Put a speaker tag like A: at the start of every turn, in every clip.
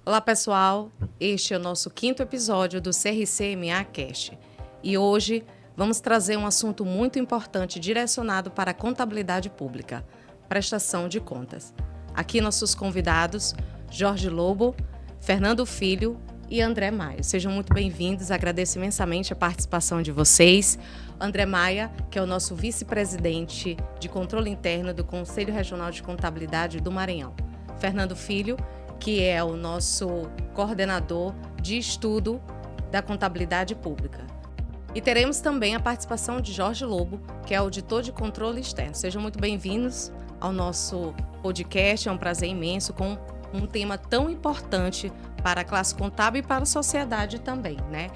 A: Olá, pessoal. Este é o nosso 5º episódio do CRC/MA Cast. E hoje vamos trazer um assunto muito importante direcionado para a contabilidade pública, prestação de contas. Aqui nossos convidados, Jorge Lobo, Fernando Filho e André Maia. Sejam muito bem-vindos, agradeço imensamente a participação de vocês. André Maia, que é o nosso vice-presidente de controle interno do Conselho Regional de Contabilidade do Maranhão. Fernando Filho, que é o nosso coordenador de estudo da contabilidade pública. E teremos também a participação de Jorge Lobo, que é auditor de controle externo. Sejam muito bem-vindos ao nosso podcast, é um prazer imenso com um tema tão importante para a classe contábil e para a sociedade também, né?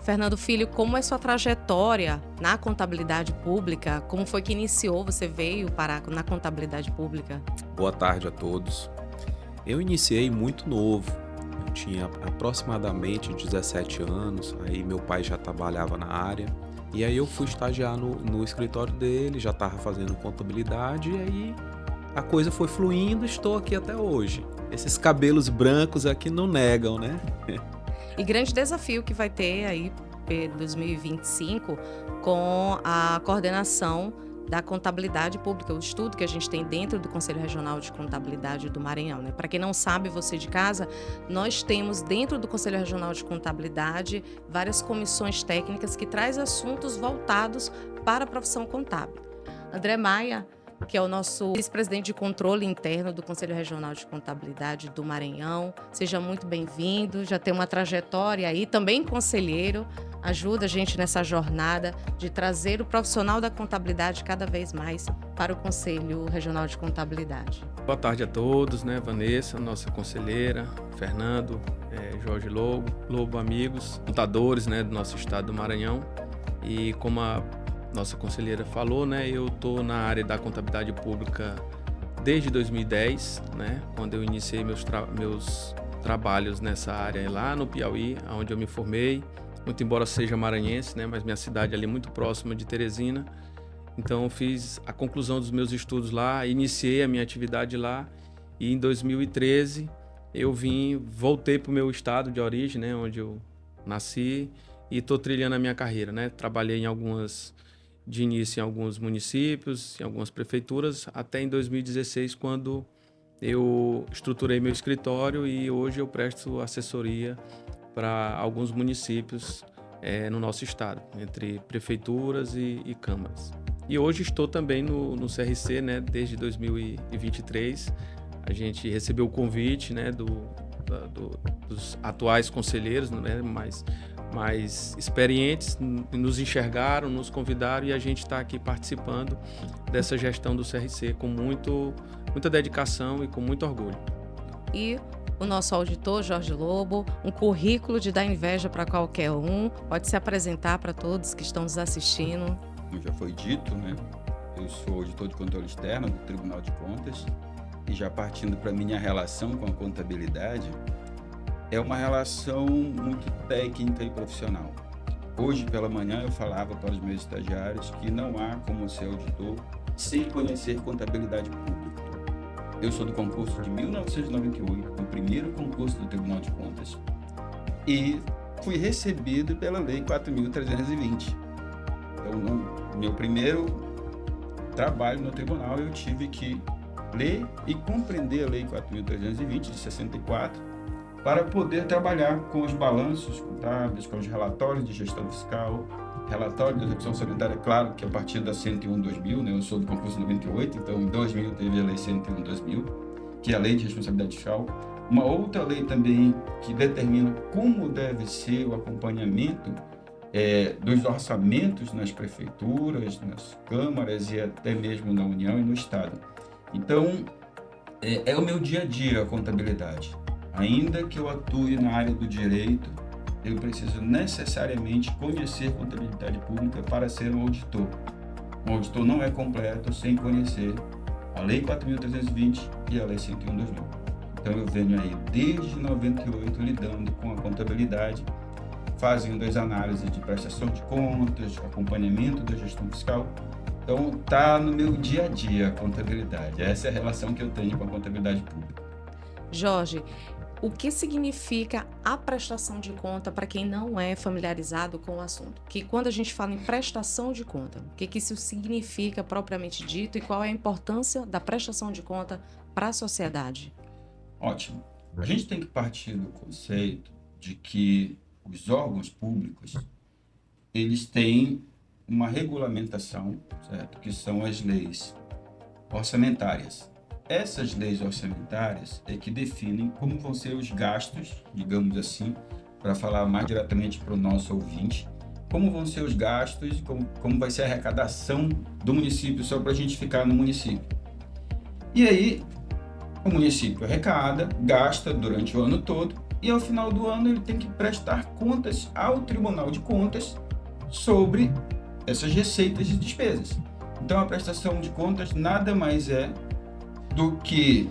A: Fernando Filho, como é sua trajetória na contabilidade pública? Como foi que iniciou? Você veio na contabilidade pública?
B: Boa tarde a todos. Eu iniciei muito novo, eu tinha aproximadamente 17 anos, aí meu pai já trabalhava na área, e aí eu fui estagiar no escritório dele, já estava fazendo contabilidade, e aí a coisa foi fluindo, estou aqui até hoje. Esses cabelos brancos aqui não negam, né?
A: E grande desafio que vai ter aí em 2025 com a coordenação da contabilidade pública, o estudo que a gente tem dentro do Conselho Regional de Contabilidade do Maranhão, né? Para quem não sabe, você de casa, nós temos dentro do Conselho Regional de Contabilidade várias comissões técnicas que trazem assuntos voltados para a profissão contábil. André Maia, que é o nosso vice-presidente de controle interno do Conselho Regional de Contabilidade do Maranhão. Seja muito bem-vindo, já tem uma trajetória aí, também conselheiro, ajuda a gente nessa jornada de trazer o profissional da contabilidade cada vez mais para o Conselho Regional de Contabilidade.
C: Boa tarde a todos, né? Vanessa, nossa conselheira, Fernando, Jorge Lobo, amigos, contadores, né, do nosso estado do Maranhão. E como a nossa conselheira falou, né, eu estou na área da contabilidade pública desde 2010, né, quando eu iniciei meus trabalhos nessa área lá no Piauí, onde eu me formei, muito embora seja maranhense, né, mas minha cidade é ali muito próxima de Teresina. Então eu fiz a conclusão dos meus estudos lá, iniciei a minha atividade lá e em 2013 eu voltei para o meu estado de origem, né, onde eu nasci, e estou trilhando a minha carreira, né, trabalhei de início em alguns municípios, em algumas prefeituras, até em 2016, quando eu estruturei meu escritório e hoje eu presto assessoria para alguns municípios no nosso estado, entre prefeituras e câmaras. E hoje estou também no CRC, né, desde 2023. A gente recebeu o convite, né, dos atuais conselheiros, né, mais experientes, nos enxergaram, nos convidaram e a gente está aqui participando dessa gestão do CRC com muita dedicação e com muito orgulho.
A: E o nosso auditor, Jorge Lobo, um currículo de dar inveja para qualquer um, pode se apresentar para todos que estão nos assistindo.
D: Como já foi dito, né? Eu sou auditor de controle externo do Tribunal de Contas e já partindo para a minha relação com a contabilidade, é uma relação muito técnica e profissional. Hoje pela manhã eu falava para os meus estagiários que não há como ser auditor sem conhecer contabilidade pública. Eu sou do concurso de 1998, o primeiro concurso do Tribunal de Contas, e fui recebido pela Lei 4.320. Então, no meu primeiro trabalho no tribunal, eu tive que ler e compreender a Lei 4.320 de 64, para poder trabalhar com os balanços contábeis, com os relatórios de gestão fiscal, relatório de execução orçamentária, claro que a partir da 101/2000, né, eu sou do concurso 98, então em 2000 teve a Lei 101/2000, que é a Lei de Responsabilidade Fiscal. Uma outra lei também que determina como deve ser o acompanhamento dos orçamentos nas prefeituras, nas câmaras e até mesmo na União e no Estado. Então, é o meu dia a dia a contabilidade. Ainda que eu atue na área do direito, eu preciso necessariamente conhecer contabilidade pública para ser um auditor. Um auditor não é completo sem conhecer a Lei 4.320 e a Lei 101/2000. Então eu venho aí desde 98 lidando com a contabilidade, fazendo as análises de prestação de contas, acompanhamento da gestão fiscal. Então está no meu dia a dia a contabilidade. Essa é a relação que eu tenho com a contabilidade pública.
A: Jorge, O que significa a prestação de conta para quem não é familiarizado com o assunto? Que quando a gente fala em prestação de conta, o que isso significa propriamente dito e qual é a importância da prestação de conta para a sociedade?
D: Ótimo. A gente tem que partir do conceito de que os órgãos públicos, eles têm uma regulamentação, certo? Que são as leis orçamentárias. Essas leis orçamentárias é que definem como vão ser os gastos, digamos assim, para falar mais diretamente para o nosso ouvinte, como vão ser os gastos, como vai ser a arrecadação do município, só para a gente ficar no município. E aí, o município arrecada, gasta durante o ano todo, e ao final do ano ele tem que prestar contas ao Tribunal de Contas sobre essas receitas e despesas. Então, a prestação de contas nada mais é do que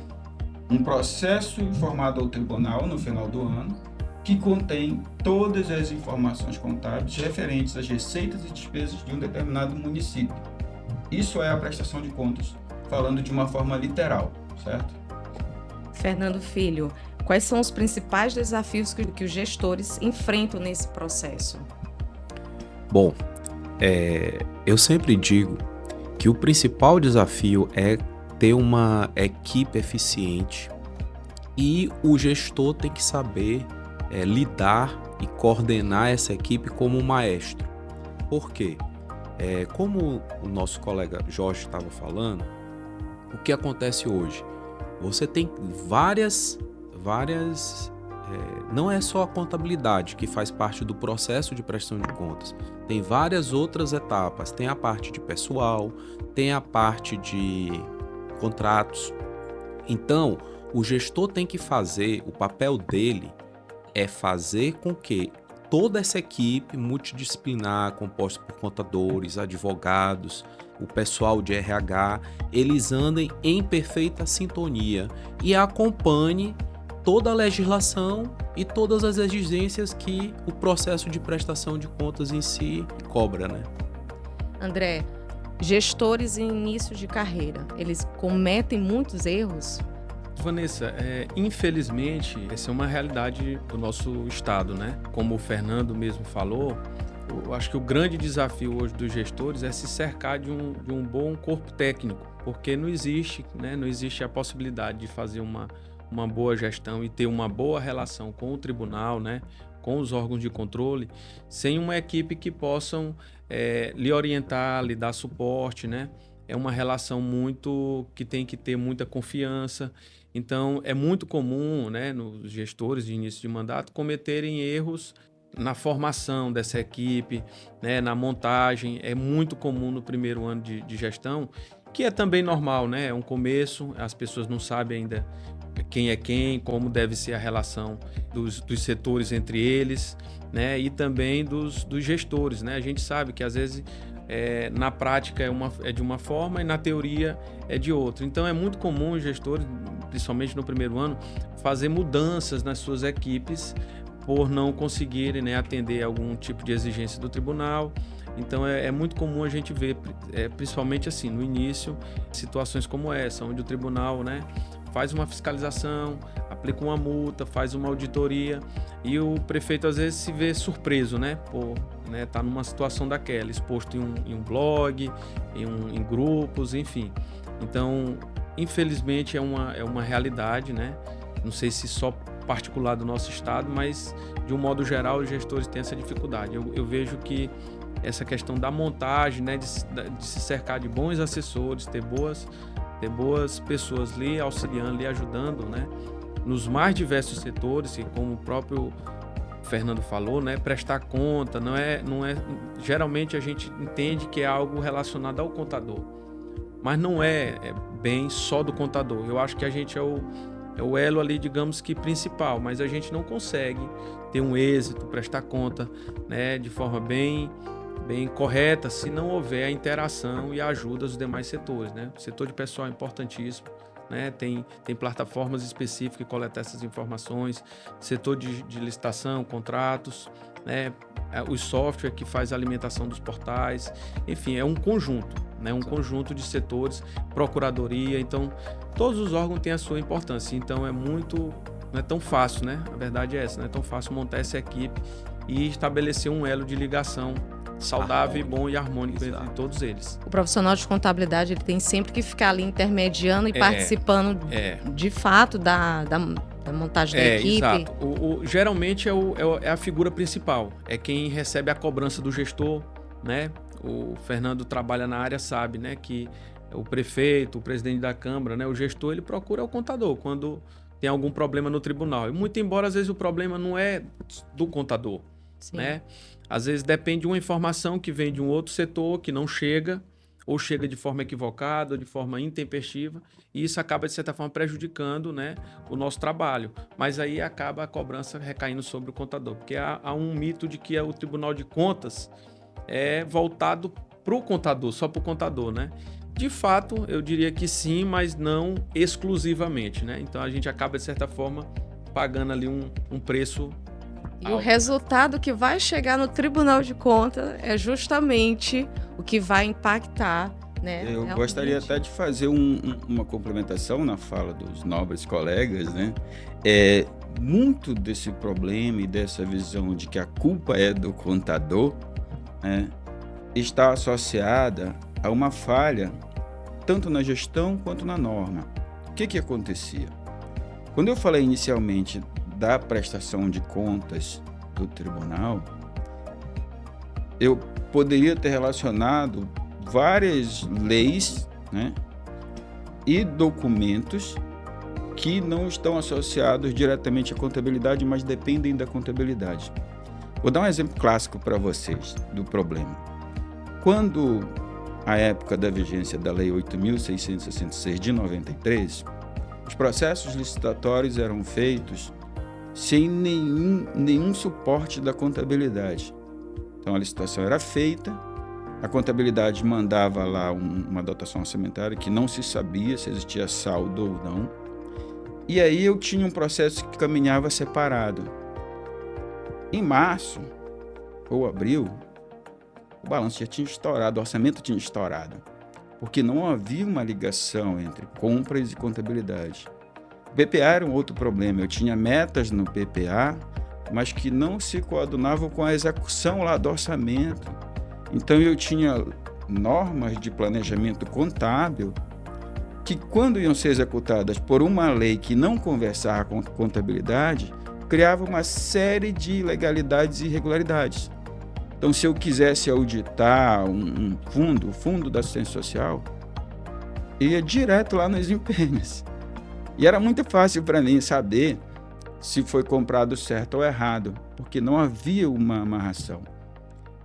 D: um processo informado ao tribunal no final do ano, que contém todas as informações contábeis referentes às receitas e despesas de um determinado município. Isso é a prestação de contas, falando de uma forma literal, certo?
A: Fernando Filho, quais são os principais desafios que os gestores enfrentam nesse processo?
B: Bom, eu sempre digo que o principal desafio é ter uma equipe eficiente e o gestor tem que saber lidar e coordenar essa equipe como um maestro. Por quê? Como o nosso colega Jorge estava falando, o que acontece hoje? Você tem várias não é só a contabilidade que faz parte do processo de prestação de contas. Tem várias outras etapas. Tem a parte de pessoal, tem a parte de contratos. Então, o gestor tem que fazer, o papel dele é fazer com que toda essa equipe multidisciplinar, composta por contadores, advogados, o pessoal de RH, eles andem em perfeita sintonia e acompanhem toda a legislação e todas as exigências que o processo de prestação de contas em si cobra, né?
A: André, gestores em início de carreira, eles cometem muitos erros?
C: Vanessa, infelizmente, essa é uma realidade do nosso estado, né? Como o Fernando mesmo falou, eu acho que o grande desafio hoje dos gestores é se cercar de um bom corpo técnico, porque não existe a possibilidade de fazer uma boa gestão e ter uma boa relação com o tribunal, né? Com os órgãos de controle, sem uma equipe que possam lhe orientar, lhe dar suporte, né? É uma relação que tem que ter muita confiança. Então, é muito comum, né, nos gestores de início de mandato cometerem erros na formação dessa equipe, né, na montagem. É muito comum no primeiro ano de gestão, que é também normal, né? É um começo, as pessoas não sabem ainda quem é quem, como deve ser a relação dos setores entre eles, né? E também dos gestores, né? A gente sabe que às vezes na prática é de uma forma e na teoria é de outra. Então é muito comum os gestores, principalmente no primeiro ano, fazer mudanças nas suas equipes por não conseguirem, né, atender algum tipo de exigência do tribunal. Então é muito comum a gente ver, principalmente assim, no início, situações como essa, onde o tribunal, né, faz uma fiscalização, aplica uma multa, faz uma auditoria e o prefeito às vezes se vê surpreso, né, por tá numa situação daquela, exposto em um blog, em grupos, enfim. Então, infelizmente é uma realidade, né? Não sei se só particular do nosso estado, mas de um modo geral os gestores têm essa dificuldade. Eu vejo que essa questão da montagem, né, de se cercar de bons assessores, ter boas pessoas lhe auxiliando, lhe ajudando, né, nos mais diversos setores, e como o próprio Fernando falou, né, prestar conta, não é, geralmente a gente entende que é algo relacionado ao contador, mas não é bem só do contador. Eu acho que a gente é o elo ali, digamos que principal, mas a gente não consegue ter um êxito, prestar conta, né, de forma bem correta se não houver a interação e a ajuda dos demais setores, né? O setor de pessoal é importantíssimo, né? Tem plataformas específicas que coletam essas informações, setor de licitação, contratos, né? O software que faz a alimentação dos portais, enfim, é um conjunto, né? Um conjunto de setores, procuradoria. Então todos os órgãos têm a sua importância, então é muito não é tão fácil, né? A verdade é essa, não é tão fácil montar essa equipe e estabelecer um elo de ligação saudável, bom e harmônico entre todos eles.
A: O profissional de contabilidade ele tem sempre que ficar ali intermediando e participando de fato da montagem da equipe.
C: Exato. Geralmente é a figura principal, é quem recebe a cobrança do gestor, né? O Fernando trabalha na área, sabe, né, que o prefeito, o presidente da Câmara, né, o gestor, ele procura o contador quando tem algum problema no tribunal. E muito embora, às vezes, o problema não é do contador, né? Às vezes depende de uma informação que vem de um outro setor que não chega, ou chega de forma equivocada, ou de forma intempestiva, e isso acaba, de certa forma, prejudicando, né, o nosso trabalho. Mas aí acaba a cobrança recaindo sobre o contador, porque há um mito de que o Tribunal de Contas é voltado para o contador, só para o contador, né? De fato, eu diria que sim, mas não exclusivamente, né? Então a gente acaba, de certa forma, pagando ali um preço
A: e o resultado que vai chegar no Tribunal de Contas é justamente o que vai impactar, né?
D: Eu gostaria até de fazer uma complementação na fala dos nobres colegas, né? Muito desse problema e dessa visão de que a culpa é do contador, né, está associada a uma falha tanto na gestão quanto na norma. O que acontecia? Quando eu falei inicialmente da prestação de contas do tribunal, eu poderia ter relacionado várias leis, né, e documentos que não estão associados diretamente à contabilidade, mas dependem da contabilidade. Vou dar um exemplo clássico para vocês do problema. Quando a época da vigência da Lei 8.666 de 93, os processos licitatórios eram feitos sem nenhum suporte da contabilidade. Então a licitação era feita, a contabilidade mandava lá uma dotação orçamentária que não se sabia se existia saldo ou não. E aí eu tinha um processo que caminhava separado. Em março ou abril, o balanço já tinha estourado, o orçamento tinha estourado, porque não havia uma ligação entre compras e contabilidade. O PPA era um outro problema, eu tinha metas no PPA, mas que não se coadunavam com a execução lá do orçamento. Então eu tinha normas de planejamento contábil que, quando iam ser executadas por uma lei que não conversava com contabilidade, criava uma série de ilegalidades e irregularidades. Então, se eu quisesse auditar um fundo, o Fundo da Assistência Social, ia direto lá nos empenhos. E era muito fácil para mim saber se foi comprado certo ou errado, porque não havia uma amarração.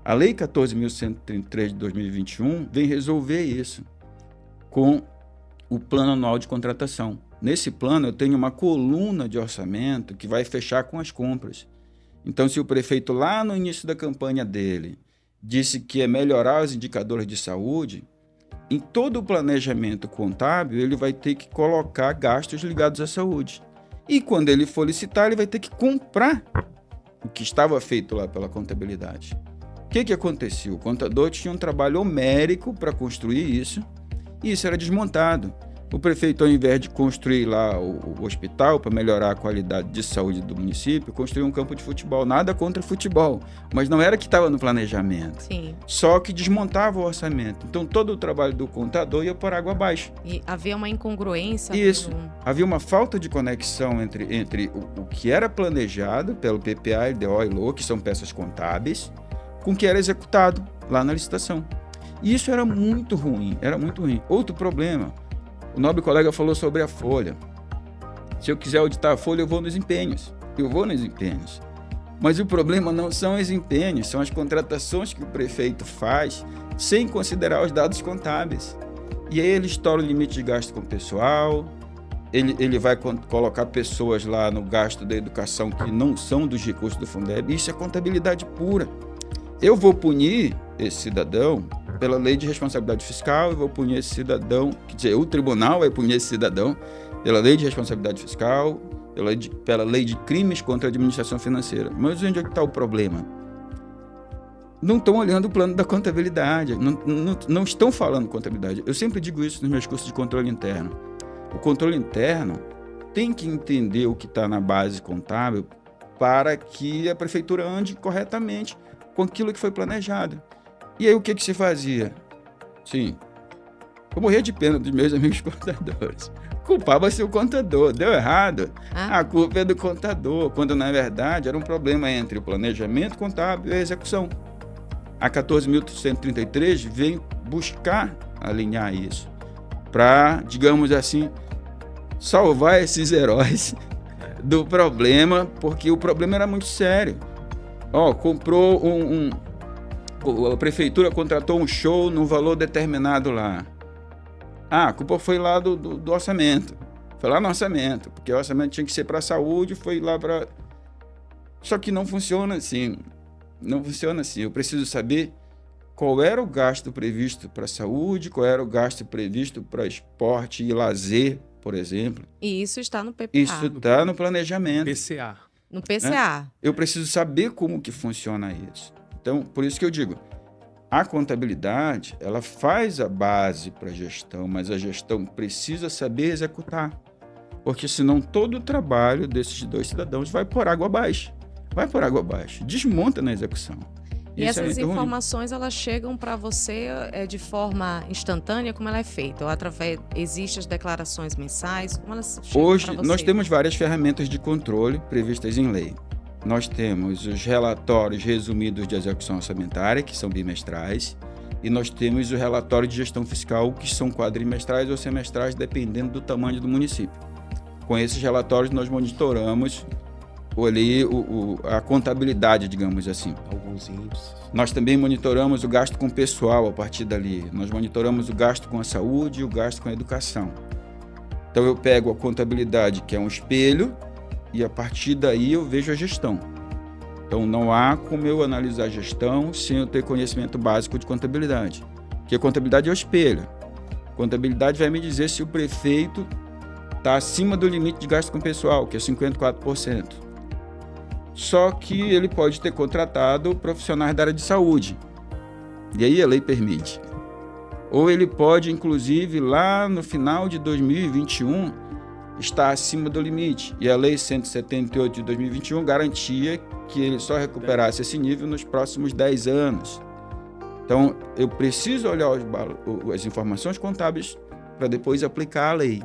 D: A Lei 14.133 de 2021 vem resolver isso com o Plano Anual de Contratação. Nesse plano, eu tenho uma coluna de orçamento que vai fechar com as compras. Então, se o prefeito, lá no início da campanha dele, disse que é melhorar os indicadores de saúde, em todo o planejamento contábil, ele vai ter que colocar gastos ligados à saúde. E quando ele for licitar, ele vai ter que comprar o que estava feito lá pela contabilidade. O que aconteceu? O contador tinha um trabalho homérico para construir isso, e isso era desmontado. O prefeito, ao invés de construir lá o hospital para melhorar a qualidade de saúde do município, construiu um campo de futebol. Nada contra futebol, mas não era que estava no planejamento.
A: Sim.
D: Só que desmontava o orçamento. Então, todo o trabalho do contador ia por água abaixo.
A: E havia uma incongruência.
D: Isso. Havia uma falta de conexão entre o que era planejado pelo PPA, LDO e LO, que são peças contábeis, com o que era executado lá na licitação. E isso era muito ruim, Outro problema, o nobre colega falou sobre a folha. Se eu quiser auditar a folha, eu vou nos empenhos. Mas o problema não são os empenhos, são as contratações que o prefeito faz sem considerar os dados contábeis. E aí ele estoura o limite de gasto com o pessoal, ele vai colocar pessoas lá no gasto da educação que não são dos recursos do Fundeb. Isso é contabilidade pura. Eu vou punir esse cidadão pela lei de responsabilidade fiscal, eu vou punir esse cidadão, quer dizer, o tribunal vai punir esse cidadão pela lei de responsabilidade fiscal, pela lei de crimes contra a administração financeira. Mas onde é que está o problema? Não estão olhando o plano da contabilidade, não estão falando contabilidade. Eu sempre digo isso nos meus cursos de controle interno. O controle interno tem que entender o que está na base contábil para que a prefeitura ande corretamente com aquilo que foi planejado. E aí o que se fazia? Sim, eu morria de pena dos meus amigos contadores. Culpava-se o contador, deu errado, a culpa é do contador, quando na verdade era um problema entre o planejamento contábil e a execução. A 14.133 vem buscar alinhar isso, para, digamos assim, salvar esses heróis do problema, porque o problema era muito sério. Comprou a prefeitura contratou um show num valor determinado lá. A culpa foi lá do orçamento. Foi lá no orçamento, porque o orçamento tinha que ser para a saúde, foi lá para... Só que não funciona assim. Não funciona assim. Eu preciso saber qual era o gasto previsto para a saúde, qual era o gasto previsto para esporte e lazer, por exemplo.
A: E isso está no PPA.
D: Isso está no planejamento.
C: PCA.
A: No PCA.
D: Eu preciso saber como que funciona isso. Então, por isso que eu digo, a contabilidade, ela faz a base para a gestão, mas a gestão precisa saber executar. Porque senão todo o trabalho desses dois cidadãos vai por água abaixo. Vai por água abaixo. Desmonta na execução.
A: E
D: Isso
A: essas
D: é ruim.
A: informações, elas chegam para você de forma instantânea, como ela é feita? Ou através, existem as declarações mensais? Como elas chegam
D: Hoje,
A: para você?
D: nós temos várias ferramentas de controle previstas em lei. Nós temos os relatórios resumidos de execução orçamentária, que são bimestrais, e nós temos o relatório de gestão fiscal, que são quadrimestrais ou semestrais, dependendo do tamanho do município. Com esses relatórios, nós monitoramos ali a contabilidade, digamos assim.
B: Alguns índices.
D: Nós também monitoramos o gasto com o pessoal a partir dali. Nós monitoramos o gasto com a saúde e o gasto com a educação. Então, eu pego a contabilidade, que é um espelho, e a partir daí eu vejo a gestão. Então, não há como eu analisar a gestão sem eu ter conhecimento básico de contabilidade. Porque a contabilidade é o espelho. A contabilidade vai me dizer se o prefeito está acima do limite de gasto com pessoal, que é 54%. Só que ele pode ter contratado profissionais da área de saúde. E aí a lei permite. Ou ele pode, inclusive, lá no final de 2021, estar acima do limite. E a Lei 178 de 2021 garantia que ele só recuperasse esse nível nos próximos 10 anos. Então, eu preciso olhar as informações contábeis para depois aplicar a lei.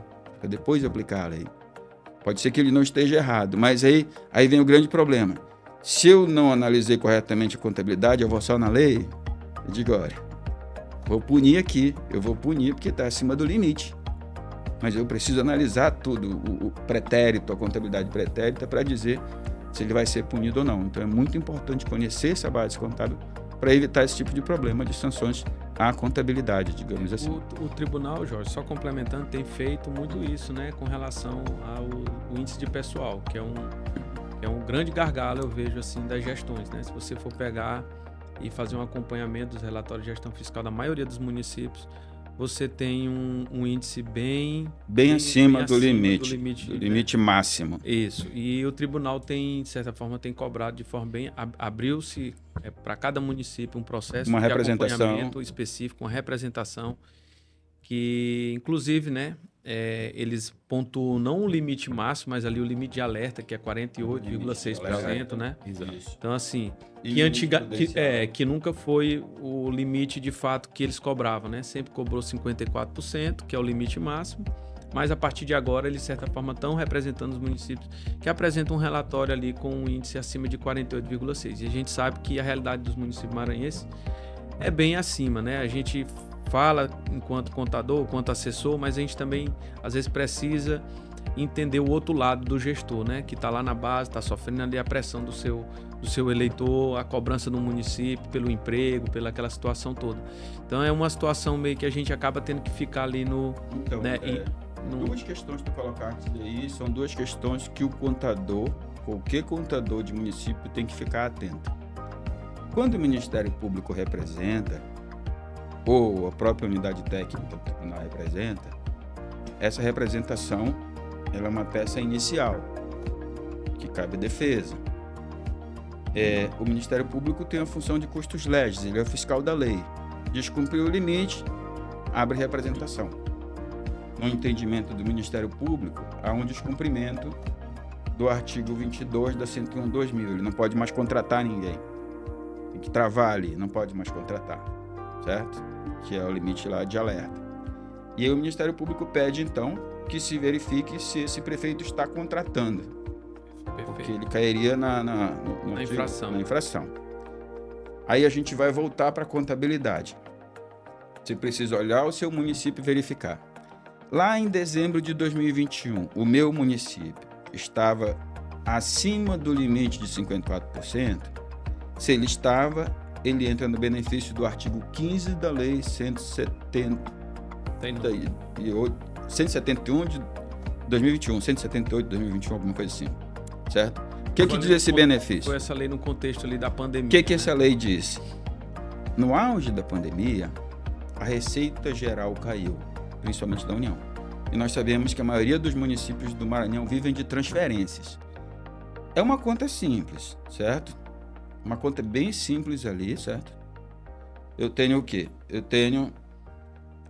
D: Pode ser que ele não esteja errado, mas aí vem o grande problema. Se eu não analisei corretamente a contabilidade, eu vou só na lei, eu digo, olha, vou punir aqui, eu vou punir porque está acima do limite. Mas eu preciso analisar tudo, o pretérito, a contabilidade pretérita, para dizer se ele vai ser punido ou não. Então é muito importante conhecer essa base contábil para evitar esse tipo de problema de sanções à contabilidade, digamos assim.
C: O tribunal, Jorge, só complementando, tem feito muito isso, né, com relação ao índice de pessoal, que é um grande gargalo, eu vejo, assim, das gestões, né? Se você for pegar e fazer um acompanhamento dos relatórios de gestão fiscal da maioria dos municípios, você tem um índice bem
D: acima do
C: limite,
D: do limite máximo.
C: Isso. E o tribunal tem, de certa forma, tem cobrado de forma bem... Abriu-se para cada município um processo
D: uma
C: de
D: representação
C: acompanhamento específico, uma representação que, inclusive, né, eles pontuam não o limite máximo, mas ali o limite de alerta, que é 48,6%, né?
B: Exato.
C: Então, assim,
D: E
C: que nunca foi o limite de fato que eles cobravam, né? Sempre cobrou 54%, que é o limite máximo, mas a partir de agora eles, de certa forma, estão representando os municípios que apresentam um relatório ali com um índice acima de 48,6%. E a gente sabe que a realidade dos municípios maranhenses é bem acima, né? A gente fala enquanto contador, enquanto assessor, mas a gente também, às vezes, precisa entender o outro lado do gestor, né? Que está lá na base, está sofrendo ali a pressão do seu eleitor, a cobrança do município pelo emprego, pela aquela situação toda. Então é uma situação meio que a gente acaba tendo que ficar ali no...
D: Então,
C: né,
D: duas questões que tu colocaste aí são duas questões que o contador, qualquer contador de município, tem que ficar atento. Quando o Ministério Público representa, ou a própria unidade técnica do tribunal representa, essa representação ela é uma peça inicial, que cabe defesa. O Ministério Público tem a função de custos legis, ele é o fiscal da lei. Descumpriu o limite, abre representação. no entendimento do Ministério Público, há um descumprimento do artigo 22 da 101/2000. Ele não pode mais contratar ninguém. Tem que travar ali, não pode mais contratar, certo? Que é o limite lá de alerta. E aí o Ministério Público pede, então, que se verifique se esse prefeito está contratando.
C: Perfeito.
D: Porque ele cairia na infração. Aí a gente vai voltar para a contabilidade. Você precisa olhar o seu município e verificar. Lá em dezembro de 2021, o meu município estava acima do limite de 54%. Se ele estava, ele entra no benefício do artigo 15 da Lei 171 de 2021, 178 de 2021, alguma coisa assim, certo? O que diz esse benefício?
C: Foi essa lei no contexto ali da pandemia.
D: O que essa lei diz? No auge da pandemia, a receita geral caiu, principalmente da União. E nós sabemos que a maioria dos municípios do Maranhão vivem de transferências. É uma conta simples, certo? Uma conta bem simples ali, certo? Eu tenho o quê? Eu tenho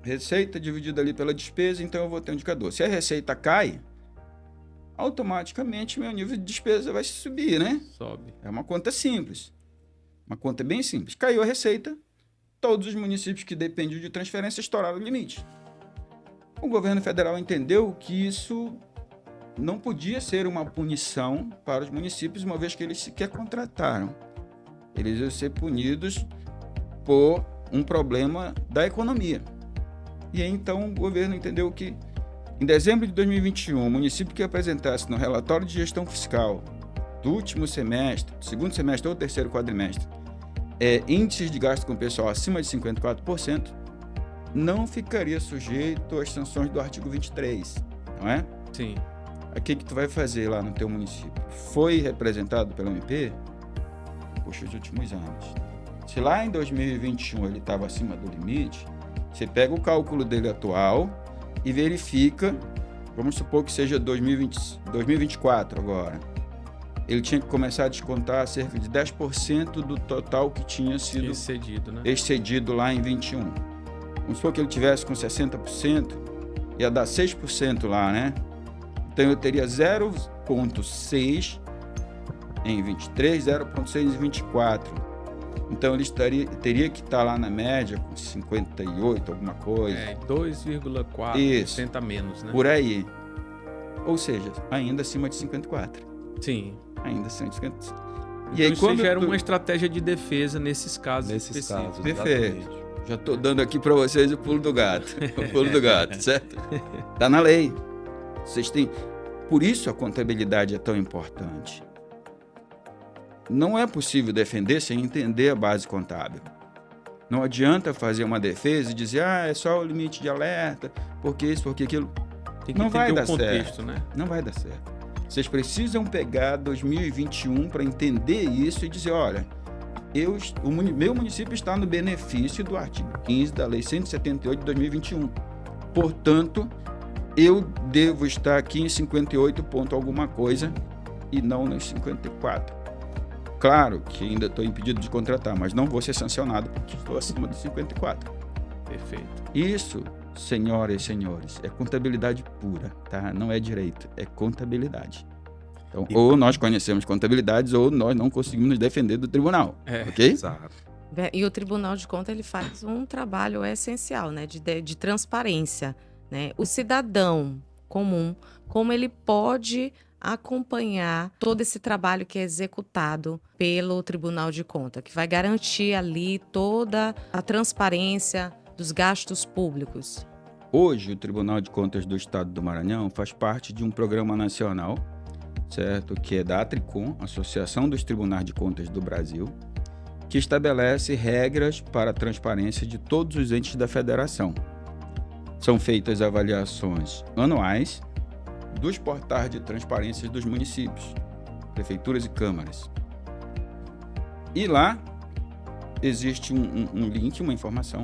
D: receita dividida ali pela despesa, então eu vou ter um indicador. Se a receita cai, automaticamente meu nível de despesa vai subir, né?
C: Sobe.
D: É uma conta simples. Uma conta bem simples. Caiu a receita, todos os municípios que dependiam de transferência estouraram o limite. O governo federal entendeu que isso não podia ser uma punição para os municípios, uma vez que eles sequer contrataram. Eles iam ser punidos por um problema da economia. E aí, então, o governo entendeu que, em dezembro de 2021, o município que apresentasse no relatório de gestão fiscal do último semestre, segundo semestre ou terceiro quadrimestre, índices de gasto com pessoal acima de 54%, não ficaria sujeito às sanções do artigo 23, não é?
C: Sim.
D: O que tu vai fazer lá no teu município? Foi representado pela MP? Puxa, os últimos anos. Se lá em 2021 ele estava acima do limite, você pega o cálculo dele atual e verifica, vamos supor que seja 2024 agora. Ele tinha que começar a descontar cerca de 10% do total que tinha sido excedido lá em 21. Vamos supor que ele tivesse com 60%, ia dar 6% lá, né? Então eu teria 0,6 em 23, 0,6 em 24. Então ele teria que estar lá na média com 58, alguma coisa.
C: 2,4% a menos, né?
D: Por aí. Ou seja, ainda acima de 54.
C: Sim.
D: Ainda acima de 54.
C: E aí, quando gera uma estratégia de defesa nesses casos específicos.
D: Perfeito. Já estou dando aqui para vocês o pulo do gato. O pulo do gato, certo? Está na lei. Vocês têm... Por isso a contabilidade é tão importante. Não é possível defender sem entender a base contábil. Não adianta fazer uma defesa e dizer, é só o limite de alerta, porque isso, porque aquilo.
C: Tem que entender o contexto, né?
D: Não vai dar certo. Vocês precisam pegar 2021 para entender isso e dizer, olha, o meu município está no benefício do artigo 15 da Lei 178 de 2021. Portanto, eu devo estar aqui em 58 ponto alguma coisa e não nos 54. Claro que ainda estou impedido de contratar, mas não vou ser sancionado porque estou acima dos 54.
C: Perfeito.
D: Isso, senhoras e senhores, é contabilidade pura, tá? Não é direito, é contabilidade. Então, ou nós conhecemos contabilidades ou nós não conseguimos nos defender do tribunal, ok?
B: Exato.
A: E o Tribunal de Contas ele faz um trabalho essencial, né, de transparência, né? O cidadão comum, como ele pode acompanhar todo esse trabalho que é executado pelo Tribunal de Contas, que vai garantir ali toda a transparência dos gastos públicos.
D: Hoje, o Tribunal de Contas do Estado do Maranhão faz parte de um programa nacional, certo? Que é da Atricom, Associação dos Tribunais de Contas do Brasil, que estabelece regras para a transparência de todos os entes da federação. São feitas avaliações anuais dos portais de transparência dos municípios, prefeituras e câmaras. E lá existe um link, uma informação,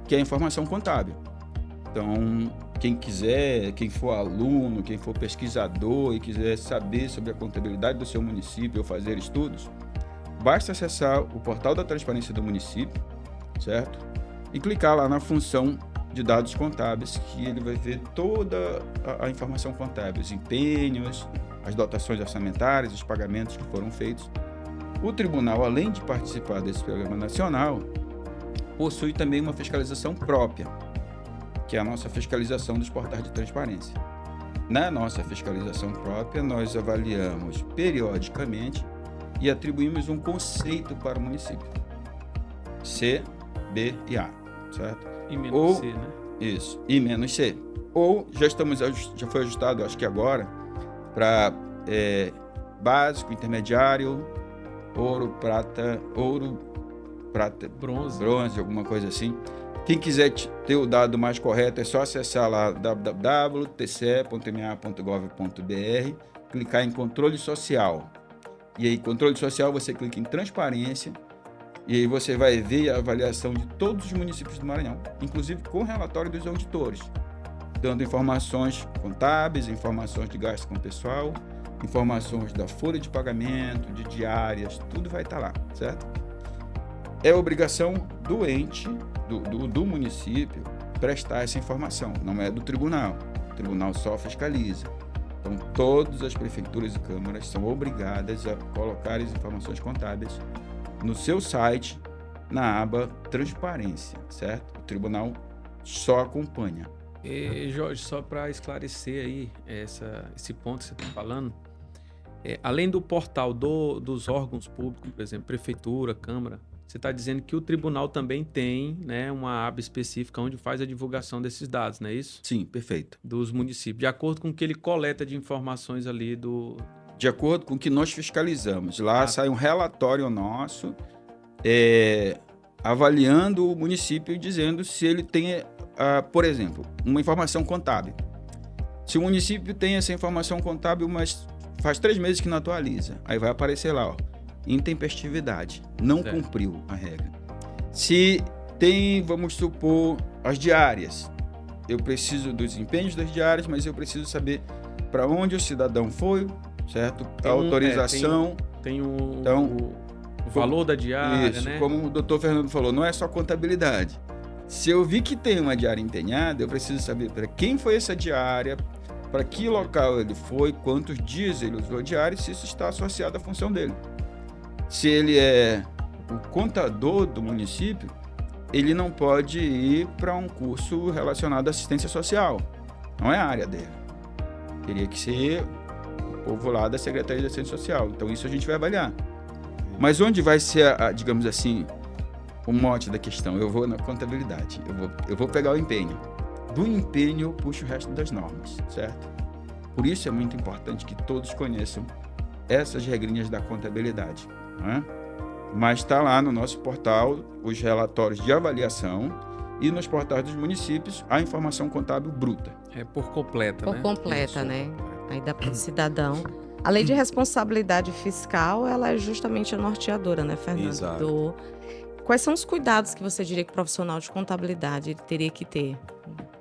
D: que é a informação contábil. Então, quem quiser, quem for aluno, quem for pesquisador e quiser saber sobre a contabilidade do seu município ou fazer estudos, basta acessar o portal da transparência do município, certo? E clicar lá na função de dados contábeis, que ele vai ver toda a informação contábil, os empenhos, as dotações orçamentárias, os pagamentos que foram feitos. O tribunal, além de participar desse programa nacional, possui também uma fiscalização própria, que é a nossa fiscalização dos portais de transparência. Na nossa fiscalização própria, nós avaliamos periodicamente e atribuímos um conceito para o município. C, B e A, certo?
C: E menos C, né?
D: Isso, I menos C. Ou já foi ajustado, acho que agora, para básico, intermediário, ouro, prata, bronze, alguma coisa assim. Quem quiser ter o dado mais correto é só acessar lá www.tce.ma.gov.br, clicar em controle social. E aí, controle social, você clica em transparência e aí você vai ver a avaliação de todos os municípios do Maranhão, inclusive com o relatório dos auditores, dando informações contábeis, informações de gasto com pessoal, informações da folha de pagamento, de diárias, tudo vai estar lá, certo? É obrigação do ente, do município, prestar essa informação, não é do tribunal. O tribunal só fiscaliza. Então, todas as prefeituras e câmaras são obrigadas a colocar as informações contábeis no seu site, na aba Transparência, certo? O tribunal só acompanha.
C: E, Jorge, só para esclarecer aí esse ponto que você está falando, além do portal dos órgãos públicos, por exemplo, prefeitura, câmara, você está dizendo que o tribunal também tem, né, uma aba específica onde faz a divulgação desses dados, não é isso?
D: Sim, perfeito.
C: Dos municípios, de acordo com o que ele coleta de informações ali do...
D: De acordo com o que nós fiscalizamos. Lá sai um relatório nosso avaliando o município e dizendo se ele tem, por exemplo, uma informação contábil. Se o município tem essa informação contábil, mas faz 3 meses que não atualiza, aí vai aparecer lá, ó, intempestividade, não cumpriu a regra. Se tem, vamos supor, as diárias, eu preciso dos empenhos das diárias, mas eu preciso saber para onde o cidadão foi, certo? A autorização.
C: Tem o valor da diária,
D: isso,
C: né?
D: Como o doutor Fernando falou, não é só contabilidade. Se eu vi que tem uma diária empenhada, eu preciso saber para quem foi essa diária, para que local ele foi, quantos dias ele usou a diária e se isso está associado à função dele. Se ele é o contador do município, ele não pode ir para um curso relacionado à assistência social. Não é a área dele. Teria que ser o povo lá da Secretaria de Assistência Social. Então, isso a gente vai avaliar. Mas onde vai ser, digamos assim, o mote da questão? Eu vou na contabilidade. Eu vou pegar o empenho. Do empenho, eu puxo o resto das normas, certo? Por isso é muito importante que todos conheçam essas regrinhas da contabilidade. Né? Mas está lá no nosso portal os relatórios de avaliação e nos portais dos municípios a informação contábil bruta.
C: É por completa, né?
A: Por completa, isso, né? Aí dá para o cidadão. A lei de responsabilidade fiscal, ela é justamente a norteadora, né, Fernando?
B: Exato.
A: Quais são os cuidados que você diria que o profissional de contabilidade ele teria que ter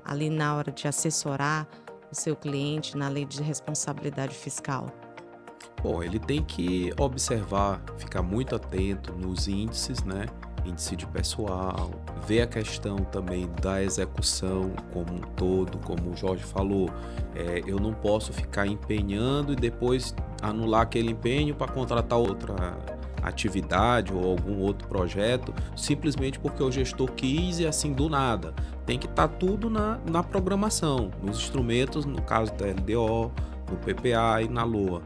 A: ali na hora de assessorar o seu cliente na lei de responsabilidade fiscal?
B: Bom, ele tem que observar, ficar muito atento nos índices, né? Índice de pessoal, ver a questão também da execução como um todo, como o Jorge falou. Eu não posso ficar empenhando e depois anular aquele empenho para contratar outra atividade ou algum outro projeto, simplesmente porque o gestor quis e assim do nada. Tem que estar tudo na programação, nos instrumentos, no caso da LDO, no PPA e na LOA.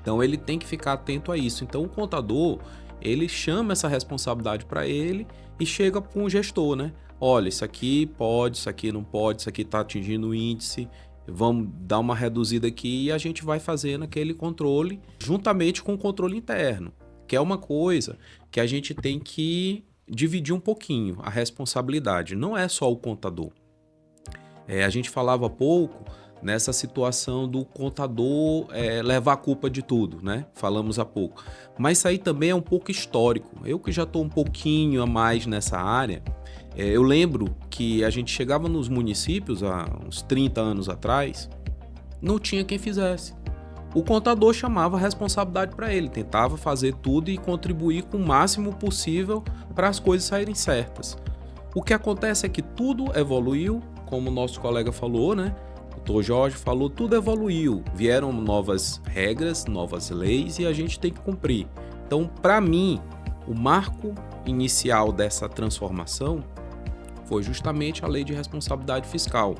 B: Então ele tem que ficar atento a isso. Então o contador, ele chama essa responsabilidade para ele e chega para um gestor, né? Olha, isso aqui pode, isso aqui não pode, isso aqui está atingindo o índice, vamos dar uma reduzida aqui e a gente vai fazendo aquele controle juntamente com o controle interno, que é uma coisa que a gente tem que dividir um pouquinho a responsabilidade. Não é só o contador. A gente falava há pouco nessa situação do contador levar a culpa de tudo, né? Falamos há pouco. Mas isso aí também é um pouco histórico. Eu que já estou um pouquinho a mais nessa área, eu lembro que a gente chegava nos municípios há uns 30 anos atrás, não tinha quem fizesse. O contador chamava a responsabilidade para ele, tentava fazer tudo e contribuir com o máximo possível para as coisas saírem certas. O que acontece é que tudo evoluiu, como o nosso colega falou, né? O Dr. Jorge falou, tudo evoluiu. Vieram novas regras, novas leis e a gente tem que cumprir. Então, para mim, o marco inicial dessa transformação foi justamente a Lei de Responsabilidade Fiscal,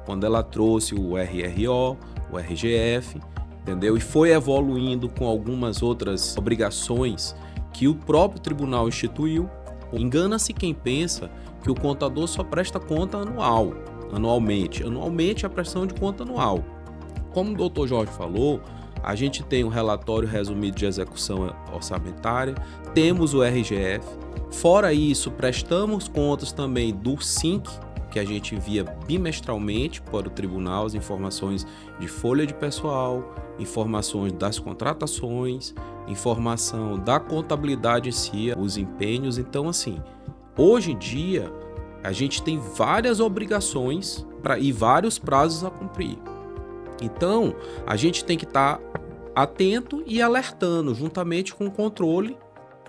B: quando ela trouxe o RRO, o RGF, entendeu? E foi evoluindo com algumas outras obrigações que o próprio tribunal instituiu. Engana-se quem pensa que o contador só presta conta anualmente. Anualmente é a prestação de conta anual. Como o Dr. Jorge falou, a gente tem um relatório resumido de execução orçamentária, temos o RGF. Fora isso, prestamos contas também do SINC, que a gente envia bimestralmente para o tribunal, as informações de folha de pessoal, informações das contratações, informação da contabilidade em si, os empenhos. Então, assim, hoje em dia, a gente tem várias obrigações e vários prazos a cumprir. Então, a gente tem que estar atento e alertando, juntamente com o controle,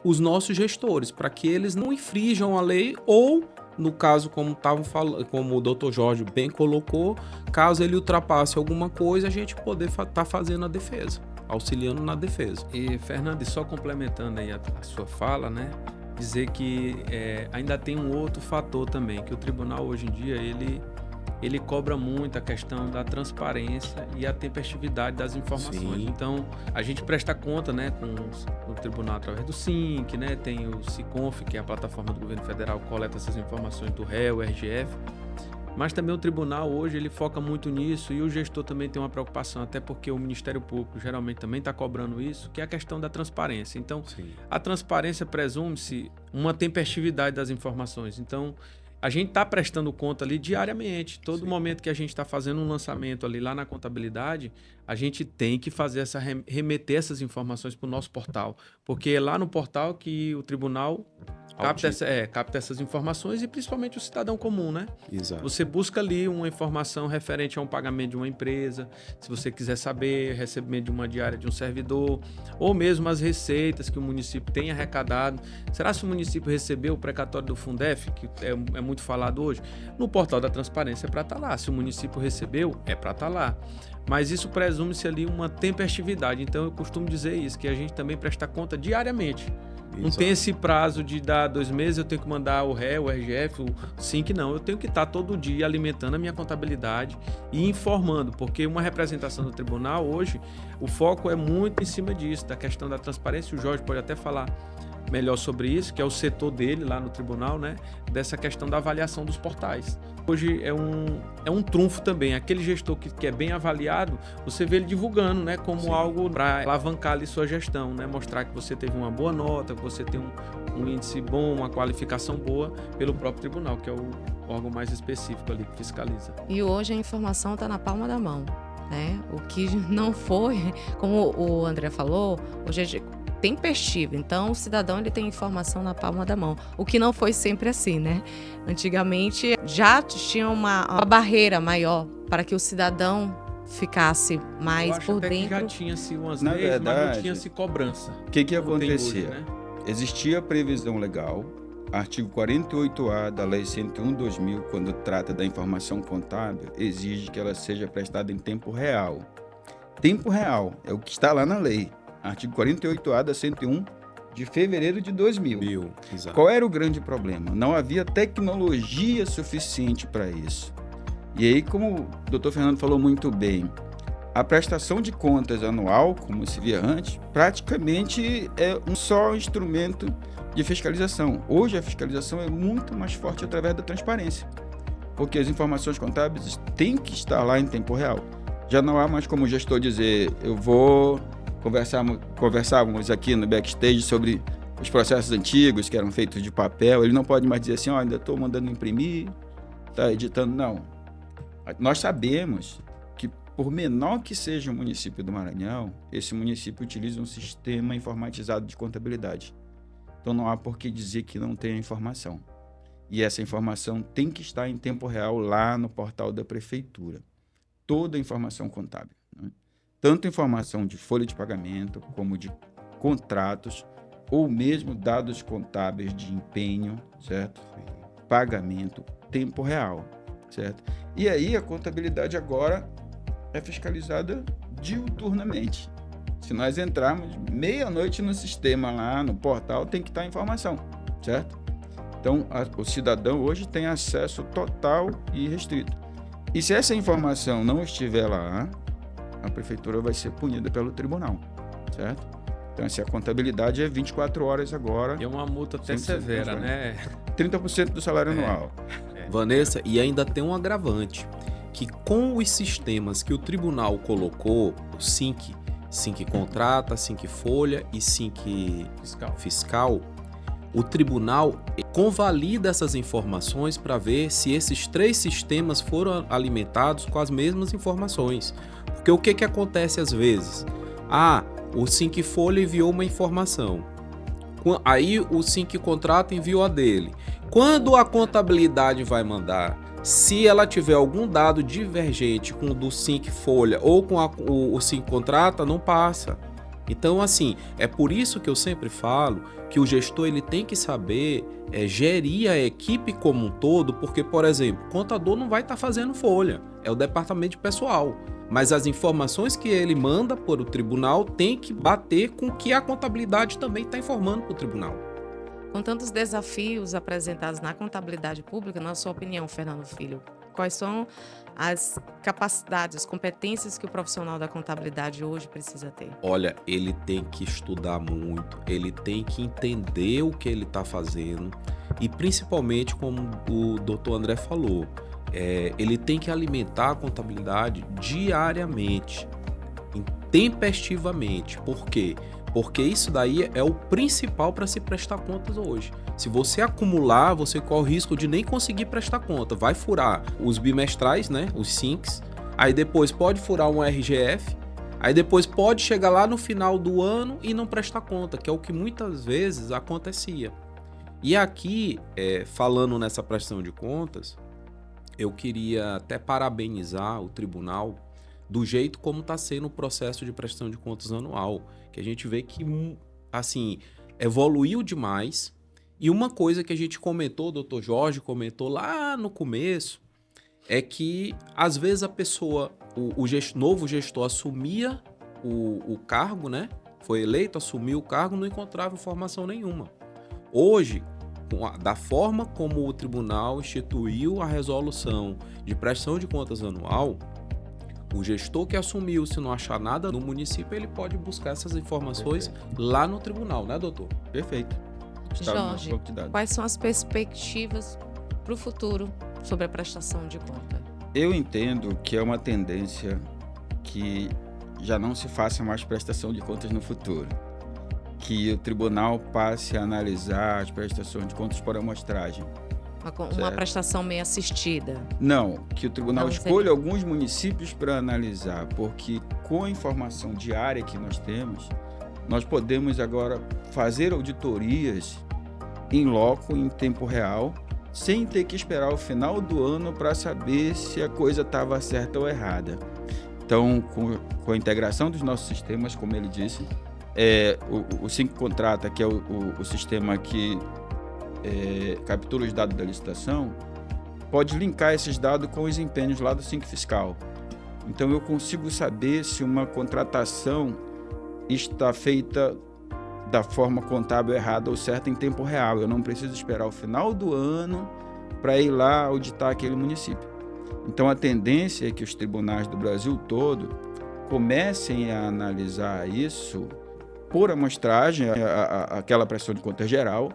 B: os nossos gestores, para que eles não infrijam a lei ou, no caso, como o Dr. Jorge bem colocou, caso ele ultrapasse alguma coisa, a gente poder estar fazendo a defesa, auxiliando na defesa.
C: E, Fernando, só complementando aí a sua fala, né? Dizer que ainda tem um outro fator também, que o tribunal hoje em dia, ele cobra muito a questão da transparência e a tempestividade das informações.
B: Sim.
C: Então, a gente presta conta, né, com o tribunal através do SINC, né, tem o SICONF, que é a plataforma do governo federal que coleta essas informações do réu, RGF, mas também o tribunal hoje ele foca muito nisso e o gestor também tem uma preocupação, até porque o Ministério Público geralmente também está cobrando isso, que é a questão da transparência. Então,
B: Sim.
C: a transparência presume-se uma tempestividade das informações. Então, a gente está prestando conta ali diariamente. Todo
B: Sim.
C: momento que a gente está fazendo um lançamento ali lá na contabilidade, a gente tem que fazer remeter essas informações para o nosso portal. Porque é lá no portal que o tribunal capta essas informações e principalmente o cidadão comum, né?
B: Exato.
C: Você busca ali uma informação referente a um pagamento de uma empresa, se você quiser saber recebimento de uma diária de um servidor, ou mesmo as receitas que o município tem arrecadado. Será que o município recebeu o precatório do Fundef, que é muito falado hoje? No portal da transparência é para estar lá. Se o município recebeu, é para estar lá. Mas isso presume-se ali uma tempestividade. Então eu costumo dizer isso, que a gente também presta conta diariamente. Não tem esse prazo de dar 2 meses, eu tenho que mandar o RE, o RGF, o SINC, não. Eu tenho que estar todo dia alimentando a minha contabilidade e informando, porque uma representação do tribunal hoje, o foco é muito em cima disso, da questão da transparência. O Jorge pode até falar melhor sobre isso, que é o setor dele lá no tribunal, né? Dessa questão da avaliação dos portais. Hoje é um trunfo também. Aquele gestor que é bem avaliado, você vê ele divulgando, né? Como
B: Sim.
C: algo para alavancar ali sua gestão, né? Mostrar que você teve uma boa nota, que você tem um índice bom, uma qualificação boa pelo próprio tribunal, que é o órgão mais específico ali que fiscaliza.
A: E hoje a informação está na palma da mão, né? O que não foi, como o André falou, hoje é tempestivo. Então, o cidadão ele tem informação na palma da mão. O que não foi sempre assim, né? Antigamente, já tinha uma barreira maior para que o cidadão ficasse mais por
C: até
A: dentro.
C: Que já tinha-se umas
D: Na
C: leis, mas
D: verdade,
C: não tinha-se cobrança.
D: O que
C: Não tem hoje,
D: acontecia?
C: né?
D: Existia a previsão legal, artigo 48A da Lei 101/2000, quando trata da informação contábil, exige que ela seja prestada em tempo real. Tempo real é o que está lá na lei. Artigo 48A da 101 de fevereiro de 2000.
B: Exato.
D: Qual era o grande problema? Não havia tecnologia suficiente para isso. E aí, como o Dr. Fernando falou muito bem, a prestação de contas anual, como se via antes, praticamente é um só instrumento de fiscalização. Hoje a fiscalização é muito mais forte através da transparência, porque as informações contábeis têm que estar lá em tempo real. Já não há mais como o gestor dizer, eu vou... Conversávamos aqui no backstage sobre os processos antigos que eram feitos de papel. Ele não pode mais dizer assim, ainda estou mandando imprimir, está editando. Não. Nós sabemos que, por menor que seja o município do Maranhão, esse município utiliza um sistema informatizado de contabilidade. Então não há por que dizer que não tem informação. E essa informação tem que estar em tempo real lá no portal da prefeitura. Toda a informação contábil, né? Tanto informação de folha de pagamento, como de contratos, ou mesmo dados contábeis de empenho, certo? pagamento, tempo real, certo? E aí a contabilidade agora é fiscalizada diuturnamente. Se nós entrarmos meia-noite no sistema lá, no portal, tem que estar a informação, certo? Então, o cidadão hoje tem acesso total e restrito. E se essa informação não estiver lá, a prefeitura vai ser punida pelo tribunal, certo? Então, assim, a contabilidade é 24 horas agora.
C: E é uma multa até severa, né?
D: 30% do salário anual.
B: Vanessa, e ainda tem um agravante, que com os sistemas que o tribunal colocou, o SINC contrata, SINC folha e SINC fiscal, o tribunal convalida essas informações para ver se esses 3 sistemas foram alimentados com as mesmas informações. Porque o que acontece às vezes? O SINC folha enviou uma informação. Aí o SINC contrata enviou a dele. Quando a contabilidade vai mandar, se ela tiver algum dado divergente com o do SINC folha ou com o SINC contrata, não passa. Então, assim, é por isso que eu sempre falo que o gestor ele tem que saber gerir a equipe como um todo, porque, por exemplo, o contador não vai estar fazendo folha, é o departamento de pessoal. Mas as informações que ele manda para o tribunal tem que bater com o que a contabilidade também está informando para o tribunal.
A: Com tantos desafios apresentados na contabilidade pública, na sua opinião, Fernando Filho, quais são as capacidades, as competências que o profissional da contabilidade hoje precisa ter?
B: Olha, ele tem que estudar muito, ele tem que entender o que ele está fazendo e principalmente, como o doutor André falou, ele tem que alimentar a contabilidade diariamente, intempestivamente. Por quê? Porque isso daí é o principal para se prestar contas hoje. Se você acumular, você corre o risco de nem conseguir prestar conta. Vai furar os bimestrais, né? Os SINCs. Aí depois pode furar um RGF. Aí depois pode chegar lá no final do ano e não prestar conta, que é o que muitas vezes acontecia. E aqui, falando nessa prestação de contas, eu queria até parabenizar o tribunal do jeito como está sendo o processo de prestação de contas anual, que a gente vê que, assim, evoluiu demais. E uma coisa que a gente comentou, o doutor Jorge comentou lá no começo, é que, às vezes, a pessoa, novo gestor assumia o cargo, né? Foi eleito, assumiu o cargo, não encontrava informação nenhuma. Hoje, da forma como o tribunal instituiu a resolução de prestação de contas anual, o gestor que assumiu, se não achar nada no município, ele pode buscar essas informações lá no tribunal, né, doutor?
D: Perfeito.
A: Jorge, quais são as perspectivas para o futuro sobre a prestação de conta?
D: Eu entendo que é uma tendência que já não se faça mais prestação de contas no futuro. Que o tribunal passe a analisar as prestações de contas por amostragem.
A: Uma prestação meio assistida.
D: Não, que o tribunal escolha alguns municípios para analisar, porque com a informação diária que nós temos, nós podemos agora fazer auditorias em loco, em tempo real, sem ter que esperar o final do ano para saber se a coisa estava certa ou errada. Então, com a integração dos nossos sistemas, como ele disse, o SINC Contrata, que é o sistema que captura os dados da licitação, pode linkar esses dados com os empenhos lá do SINC Fiscal. Então, eu consigo saber se uma contratação está feita da forma contábil errada ou certa em tempo real. Eu não preciso esperar o final do ano para ir lá auditar aquele município. Então, a tendência é que os tribunais do Brasil todo comecem a analisar isso por amostragem, aquela prestação de contas geral,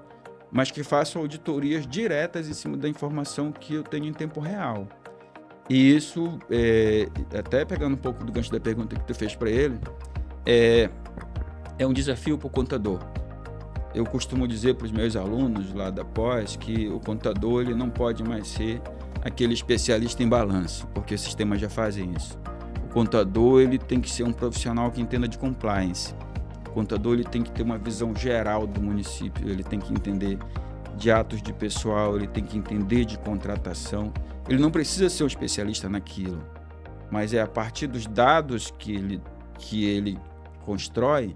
D: mas que façam auditorias diretas em cima da informação que eu tenho em tempo real. E isso, até pegando um pouco do gancho da pergunta que tu fez para ele, é um desafio para o contador. Eu costumo dizer para os meus alunos lá da pós que o contador ele não pode mais ser aquele especialista em balanço, porque os sistemas já fazem isso. O contador ele tem que ser um profissional que entenda de compliance. O contador ele tem que ter uma visão geral do município, ele tem que entender de atos de pessoal, ele tem que entender de contratação. Ele não precisa ser um especialista naquilo, mas é a partir dos dados que ele constrói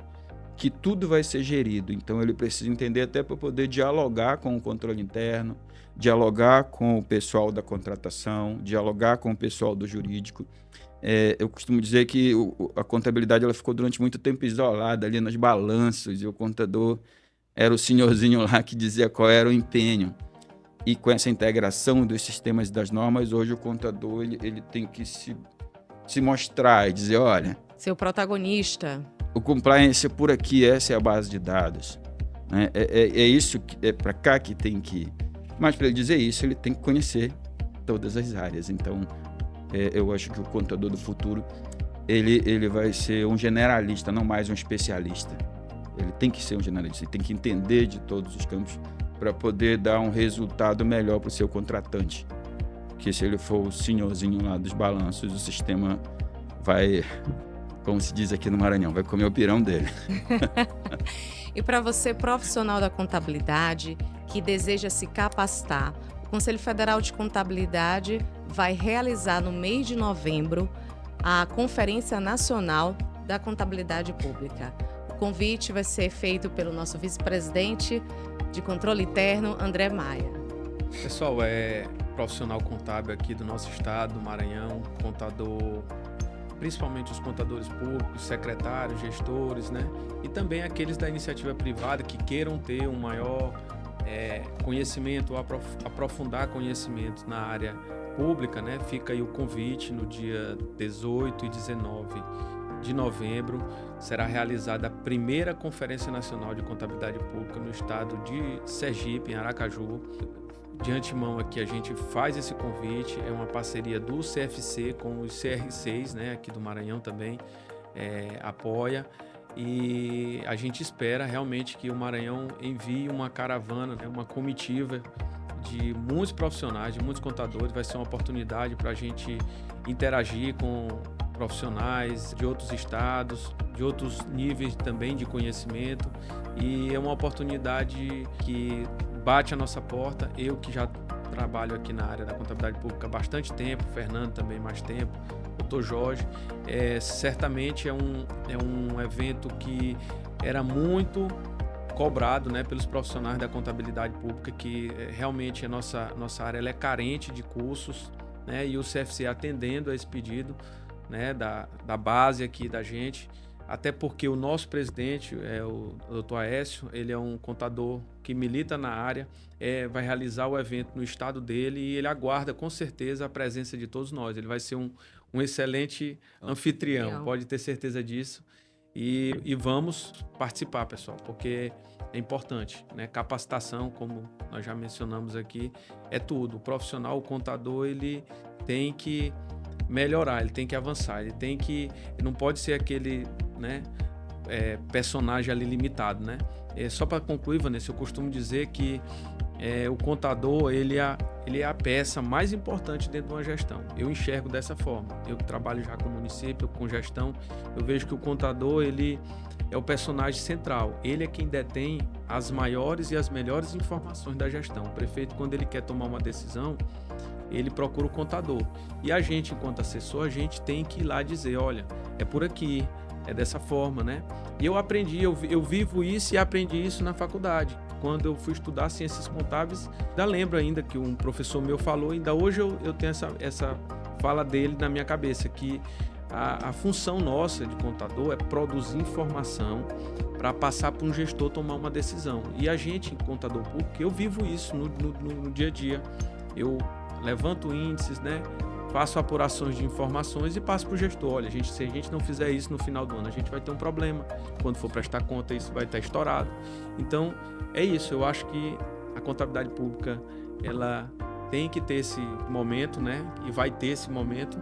D: que tudo vai ser gerido. Então, ele precisa entender até para poder dialogar com o controle interno, dialogar com o pessoal da contratação, dialogar com o pessoal do jurídico. Eu costumo dizer que a contabilidade ela ficou durante muito tempo isolada ali nos balanços, e o contador era o senhorzinho lá que dizia qual era o empenho. E com essa integração dos sistemas e das normas, hoje o contador ele tem que se mostrar e dizer, olha...
A: Ser o protagonista.
D: O compliance é por aqui, essa é a base de dados. Né? É isso, é para cá que tem que ir. Mas para ele dizer isso, ele tem que conhecer todas as áreas. Então, eu acho que o contador do futuro, ele vai ser um generalista, não mais um especialista. Ele tem que ser um generalista, ele tem que entender de todos os campos para poder dar um resultado melhor para o seu contratante. Porque se ele for o senhorzinho lá dos balanços, o sistema vai, como se diz aqui no Maranhão, vai comer o pirão dele.
A: E para você, profissional da contabilidade, que deseja se capacitar, o Conselho Federal de Contabilidade vai realizar no mês de novembro a Conferência Nacional da Contabilidade Pública. O convite vai ser feito pelo nosso vice-presidente de Controle Interno, André Maia.
C: Pessoal, profissional contábil aqui do nosso estado, do Maranhão, contador, principalmente os contadores públicos, secretários, gestores, né? E também aqueles da iniciativa privada que queiram ter um maior conhecimento, aprofundar conhecimento na área pública, né? Fica aí o convite no dia 18 e 19 de novembro. Será realizada a primeira Conferência Nacional de Contabilidade Pública no estado de Sergipe, em Aracaju. De antemão aqui a gente faz esse convite, é uma parceria do CFC com os CR6, né, aqui do Maranhão também apoia, e a gente espera realmente que o Maranhão envie uma caravana, né, uma comitiva de muitos profissionais, de muitos contadores. Vai ser uma oportunidade para a gente interagir com profissionais de outros estados, de outros níveis também de conhecimento, e é uma oportunidade que bate a nossa porta. Eu que já trabalho aqui na área da contabilidade pública há bastante tempo, o Fernando também mais tempo, o Dr. Jorge, certamente é um evento que era muito cobrado, né, pelos profissionais da contabilidade pública, que realmente a nossa área ela é carente de cursos, né, e o CFC atendendo a esse pedido, né, da base aqui da gente, até porque o nosso presidente, o Dr. Aécio, ele é um contador que milita na área, vai realizar o evento no estado dele, e ele aguarda com certeza a presença de todos nós. Ele vai ser um excelente anfitrião, pode ter certeza disso. E vamos participar, pessoal, porque é importante, né? Capacitação, como nós já mencionamos aqui, é tudo. O profissional, o contador, ele tem que melhorar, ele tem que avançar, ele não pode ser aquele, né, personagem ali limitado, né? Só para concluir, Vanessa, eu costumo dizer que o contador ele é a peça mais importante dentro de uma gestão. Eu enxergo dessa forma. Eu que trabalho já com o município, com gestão, eu vejo que o contador ele é o personagem central. Ele é quem detém as maiores e as melhores informações da gestão. O prefeito, quando ele quer tomar uma decisão, ele procura o contador. E a gente, enquanto assessor, a gente tem que ir lá dizer, olha, é por aqui, é dessa forma, né? E eu aprendi, eu vivo isso e aprendi isso na faculdade. Quando eu fui estudar ciências contábeis, ainda lembro ainda que um professor meu falou, ainda hoje eu tenho essa fala dele na minha cabeça, que a função nossa de contador é produzir informação para passar para um gestor tomar uma decisão. E a gente, em contador público, eu vivo isso no dia a dia. Eu levanto índices, né? Faço apurações de informações e passo para o gestor. Olha, se a gente não fizer isso no final do ano, a gente vai ter um problema. Quando for prestar conta, isso vai estar estourado. Então, é isso. Eu acho que a contabilidade pública, ela tem que ter esse momento, né? E vai ter esse momento.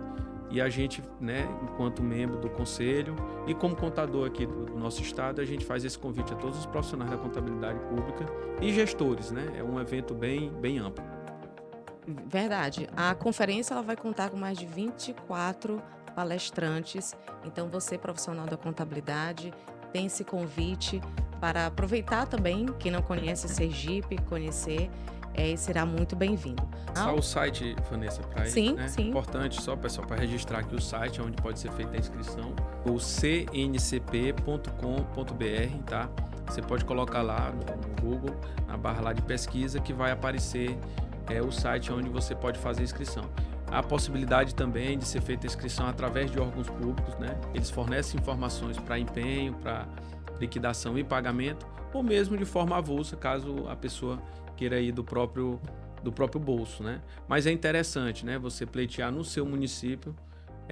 C: E a gente, né, enquanto membro do conselho e como contador aqui do nosso estado, a gente faz esse convite a todos os profissionais da contabilidade pública e gestores, né? É um evento bem amplo.
A: Verdade. A conferência ela vai contar com mais de 24 palestrantes. Então, você, profissional da contabilidade, tem esse convite para aproveitar também, quem não conhece Sergipe, conhecer. será muito bem-vindo.
C: Só o site, Vanessa, para
A: sim,
C: né?
A: Sim.
C: Importante só, pessoal, para registrar aqui o site onde pode ser feita a inscrição, o cncp.com.br, tá? Você pode colocar lá no Google, na barra lá de pesquisa, que vai aparecer o site onde você pode fazer a inscrição. Há a possibilidade também de ser feita a inscrição através de órgãos públicos, né? Eles fornecem informações para empenho, para liquidação e pagamento, ou mesmo de forma avulsa, caso a pessoa queira ir do próprio bolso, né? Mas é interessante, né? Você pleitear no seu município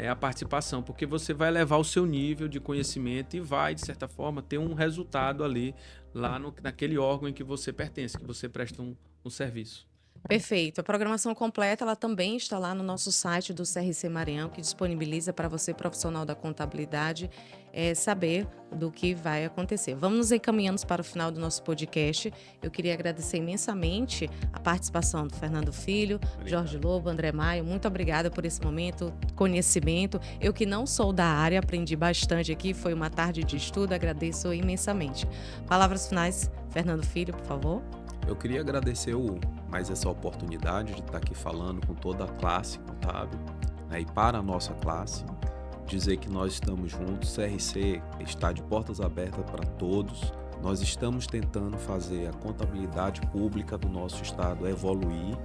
C: a participação, porque você vai levar o seu nível de conhecimento e vai, de certa forma, ter um resultado ali, lá naquele órgão em que você pertence, que você presta um serviço.
A: Perfeito. A programação completa ela também está lá no nosso site do CRC Maranhão, que disponibiliza para você, profissional da contabilidade, saber do que vai acontecer. Vamos nos encaminhando para o final do nosso podcast. Eu queria agradecer imensamente a participação do Fernando Filho,
C: Obrigado.
A: Jorge Lobo, André Maio. Muito obrigada por esse momento, conhecimento. Eu que não sou da área, aprendi bastante aqui. Foi uma tarde de estudo, agradeço imensamente. Palavras finais, Fernando Filho, por favor.
B: Eu queria agradecer mais essa oportunidade de estar aqui falando com toda a classe contábil, né, e para a nossa classe, dizer que nós estamos juntos, CRC está de portas abertas para todos, nós estamos tentando fazer a contabilidade pública do nosso estado evoluir,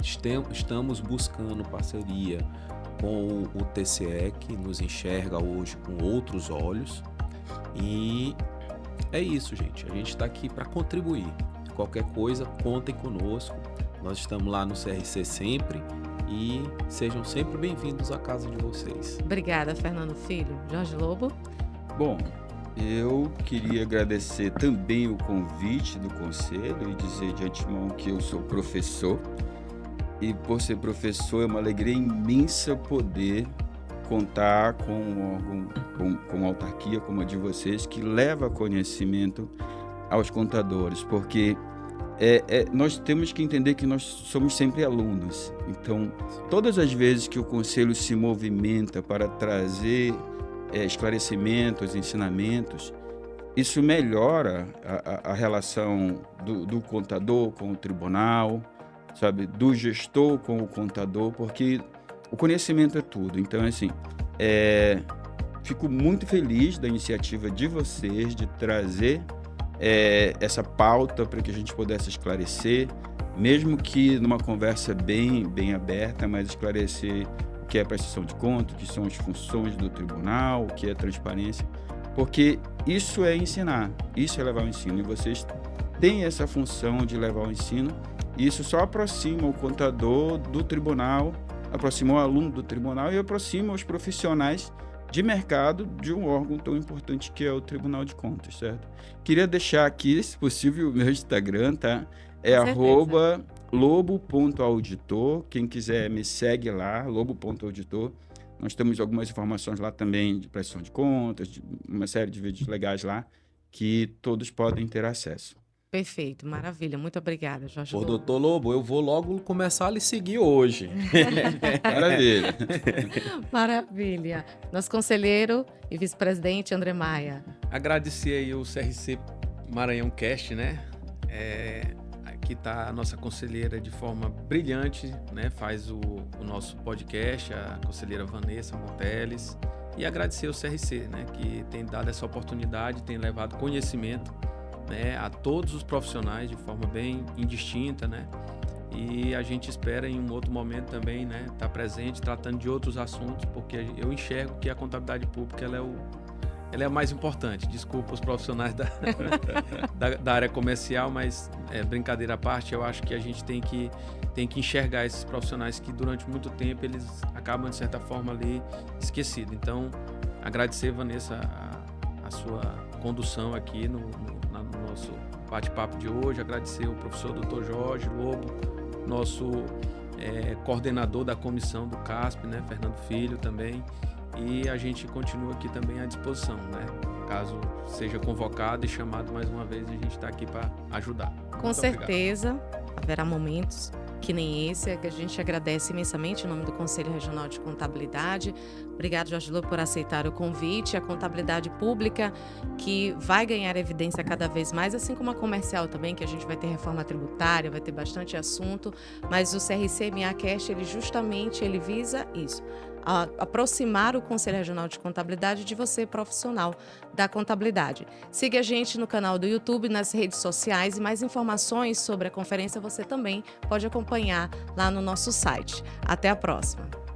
B: estamos buscando parceria com o TCE, que nos enxerga hoje com outros olhos, e é isso, gente, a gente está aqui para contribuir. Qualquer coisa, contem conosco. Nós estamos lá no CRC sempre e sejam sempre bem-vindos à casa de vocês.
A: Obrigada, Fernando Filho. Jorge Lobo.
D: Bom, eu queria agradecer também o convite do Conselho e dizer de antemão que eu sou professor. E por ser professor é uma alegria imensa poder contar com um órgão, com uma autarquia como a de vocês, que leva conhecimento aos contadores, porque nós temos que entender que nós somos sempre alunos. Então, todas as vezes que o Conselho se movimenta para trazer esclarecimentos, ensinamentos, isso melhora a relação do contador com o tribunal, sabe, do gestor com o contador, porque o conhecimento é tudo. Então, assim, fico muito feliz da iniciativa de vocês de trazer essa pauta para que a gente pudesse esclarecer, mesmo que numa conversa bem aberta, mas esclarecer o que é prestação de contas, o que são as funções do tribunal, o que é transparência, porque isso é ensinar, isso é levar o ensino, e vocês têm essa função de levar o ensino, e isso só aproxima o contador do tribunal, aproxima o aluno do tribunal e aproxima os profissionais de mercado de um órgão tão importante que é o Tribunal de Contas, certo? Queria deixar aqui, se possível, o meu Instagram, tá? @lobo.auditor. Quem quiser me segue lá, lobo.auditor. Nós temos algumas informações lá também de prestação de contas, de uma série de vídeos legais lá que todos podem ter acesso.
A: Perfeito, maravilha. Muito obrigada, Jorge Lobo.
B: Doutor Lobo, eu vou logo começar a lhe seguir hoje.
D: Maravilha.
A: Maravilha. Nosso conselheiro e vice-presidente André Maia.
C: Agradecer aí o CRC Maranhão Cast, né? Aqui está a nossa conselheira de forma brilhante, né? Faz o nosso podcast, a conselheira Vanessa Monteles. E agradecer o CRC, né? Que tem dado essa oportunidade, tem levado conhecimento, né, a todos os profissionais de forma bem indistinta, né? E a gente espera em um outro momento também, né, estar presente, tratando de outros assuntos, porque eu enxergo que a contabilidade pública ela é a mais importante. Desculpa os profissionais da área comercial, mas brincadeira à parte, eu acho que a gente tem que enxergar esses profissionais que durante muito tempo eles acabam de certa forma ali esquecidos. Então, agradecer, Vanessa, a sua condução aqui no nosso bate-papo de hoje, agradecer o professor Dr. Jorge Lobo, nosso coordenador da comissão do CASP, né, Fernando Filho também, e a gente continua aqui também à disposição, né, caso seja convocado e chamado mais uma vez, a gente está aqui para ajudar.
A: Com certeza, haverá momentos que nem esse, que a gente agradece imensamente em nome do Conselho Regional de Contabilidade. Obrigado, Jorge Lobo, por aceitar o convite. A contabilidade pública que vai ganhar evidência cada vez mais, assim como a comercial também, que a gente vai ter reforma tributária, vai ter bastante assunto, mas o CRC-MA Cast, ele visa isso, aproximar o Conselho Regional de Contabilidade de você, profissional da contabilidade. Siga a gente no canal do YouTube, nas redes sociais, e mais informações sobre a conferência você também pode acompanhar lá no nosso site. Até a próxima!